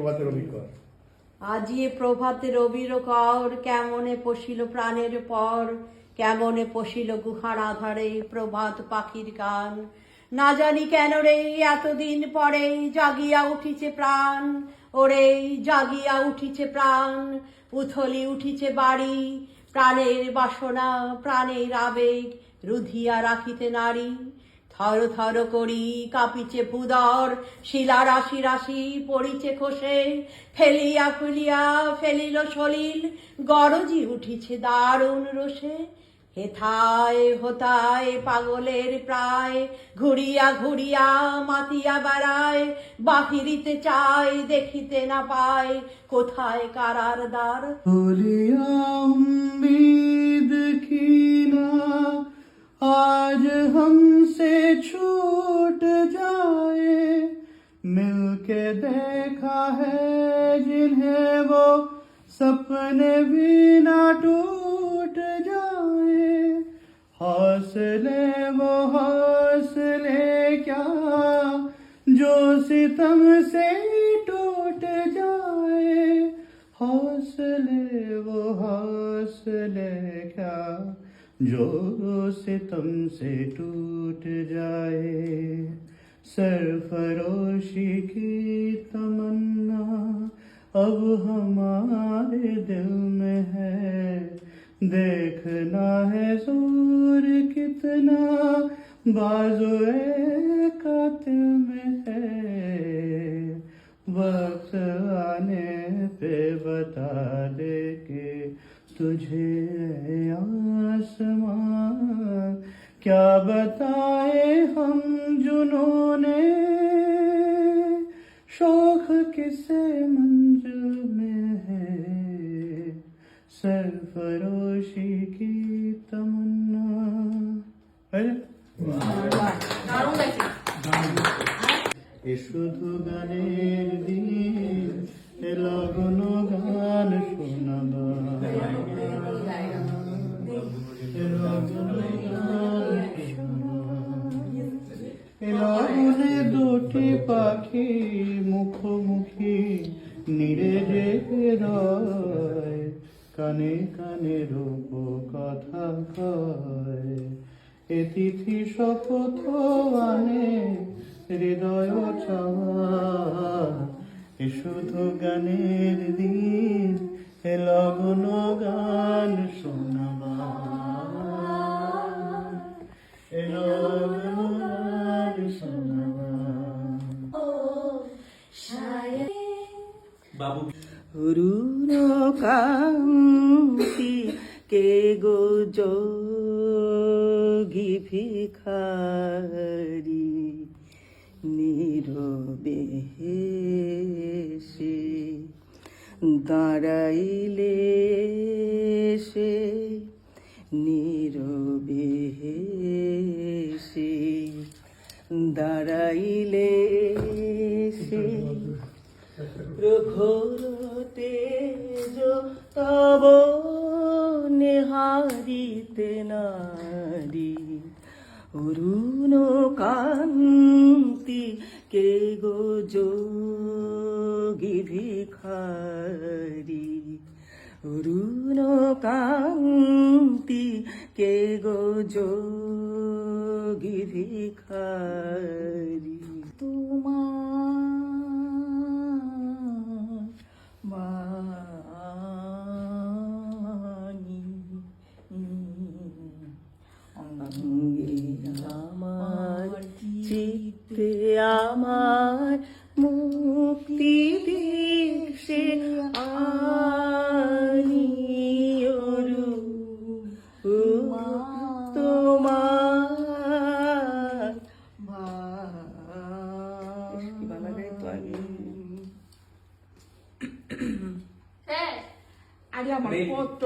প্রভাতে রবিকর। আজি এ প্রভাতে রবির কর, কেমনে পশিল প্রাণের পর, কেমনে পশিল গুহার আধারে প্রভাত পাখির গান। না জানি কেন রে এতদিন পরে জাগিয়া উঠিছে প্রাণ, ওরে জাগিয়া উঠিছে প্রাণ। উথলি উঠিছে বাড়ি, প্রাণের বাসনা প্রাণের আবেগ রুধিয়া রাখিতে নারী। থর থর করি কাঁপিছে ভূদর, শিলা রাশি রাশি পড়িছে খসে, ফেলিয়া ফুলিয়া ফেলিল সলিল, গরজি উঠিছে দারুণ রোষে। হেথায় হোতায় পাগলের প্রায়, ঘুরিয়া ঘুরিয়া মাতিয়া বেড়ায়, বাহিরিতে চায় দেখিতে না পায়, কোথায় কারার দ্বার। उम्मीद की ना आज हमसे छूट जाए, मिलके देखा है जिन्हें वो सपने भी ना टूट जाए। हौसले वो हौसले क्या जो सितम से टूट जाए, हौसले वो हौसले क्या जो सितम से टूट जाए। सरफरोशी की तमन्ना अब हमारे दिल में है, देखना है जोर कितना बाजुए कातिल में है। वक्त आने पे बता दे के तुझे आसमां, क्या बताए हम जुनूने शौक किसे मंजिल में है। सरफरोशी की तमन्ना। এ শুধু গানের দিন, এ লগন গান শোনাবা, এ লগন গান শোনাবা। এ লগনে দুটি পাখি মুখোমুখি নিরে রয়, কানে কানে রূপ কথা কয়। এ তিথি শপথ আনে হৃদয় চাওয়া, এ শুধু গানের দিন, এ লগন গান শোনাবা, এ লগন গান শোনাবা। অরুণ কান্তি কে গো যোগী ভিখারি, নীরবে হেসে দাঁড়াইলে সে, নীরবে হেসে দাঁড়াইলে সে। প্রখর তেজ তব নেহারিতে নারী, অরুণ কান্তি কে গো যোগী ভিখারি, অরুণ কান্তি কে গো যোগী ভিখারি। তোমার বাণী আমার চিত্তে আমার মুক্তি দিশে আনি, তোমার আরে আমার কত